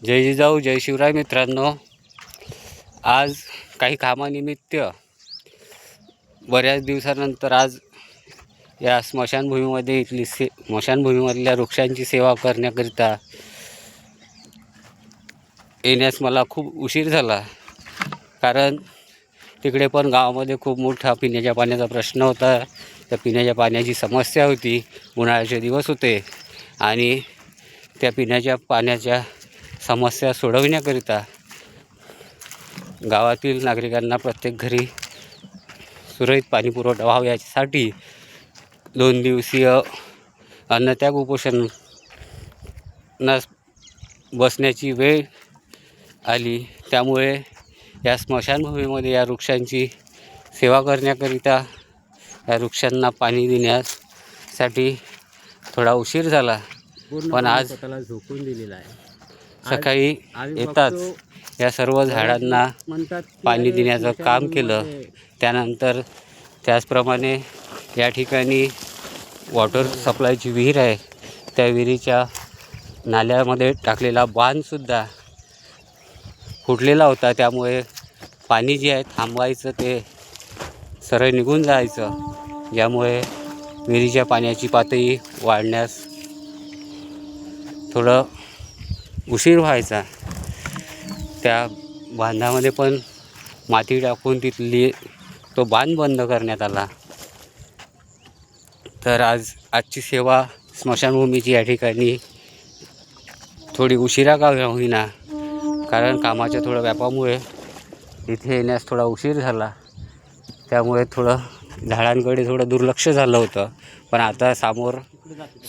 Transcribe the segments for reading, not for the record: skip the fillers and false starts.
जय जिजाऊ जय शिवराय मित्रांनो, आज काही कामानिमित्त बऱ्याच दिवसानंतर आज या स्मशानभूमीमध्ये इथली स्मशानभूमीमधल्या वृक्षांची सेवा करण्याकरिता येण्यास मला खूप उशीर झाला. कारण तिकडे पण गावामध्ये खूप मोठा पिण्याच्या पाण्याचा प्रश्न होता. त्या पिण्याच्या पाण्याची समस्या होती. उन्हाळ्याचे दिवस होते आणि त्या पिण्याच्या पाण्याच्या समस्या सोडविण्याकरिता गावातील नागरिकांना प्रत्येक घरी सुरळीत पाणीपुरवठा व्हावा यासाठी 2 दिवसीय अन्नत्याग उपोषणास बसण्याची वेळ आली. त्यामुळे या स्मशानभूमीमध्ये या वृक्षांची सेवा करण्याकरिता या वृक्षांना पाणी देण्यासाठी थोडा उशीर झाला. पण आज झोकून दिलेला आहे. सकाळी येताच या सर्व झाडांना पाणी देण्याचं काम केलं. त्यानंतर त्याचप्रमाणे या ठिकाणी वॉटर सप्लायची विहीर आहे. त्या विहिरीच्या नाल्यामध्ये टाकलेला बांधसुद्धा फुटलेला होता. त्यामुळे पाणी जे आहे थांबवायचं ते सरळ निघून जायचं, ज्यामुळे विहिरीच्या पाण्याची पातळी वाढण्यास थोडं उशीर व्हायचा. त्या बांधामध्ये पण माती टाकून तिथली तो बांध बंद करण्यात आला. तर आजची सेवा स्मशानभूमीची या ठिकाणी थोडी उशिरा का होईना, कारण कामाच्या थोड्या व्यापामुळे इथे येण्यास थोडा उशीर झाला. त्यामुळे थोडं झाडांकडे थोडं दुर्लक्ष झालं होतं. पण आता समोर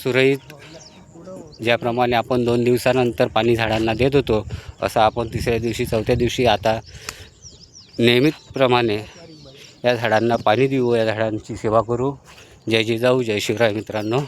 सुरळीत ज्याप्रमाणे आपण 2 दिवसानंतर पाणी झाडांना देत होतो, असं आपण 3ऱ्या दिवशी 4थ्या दिवशी आता नियमितप्रमाणे या झाडांना पाणी देऊ, या झाडांची सेवा करू. जय जिजाऊ जय शिवराय मित्रांनो.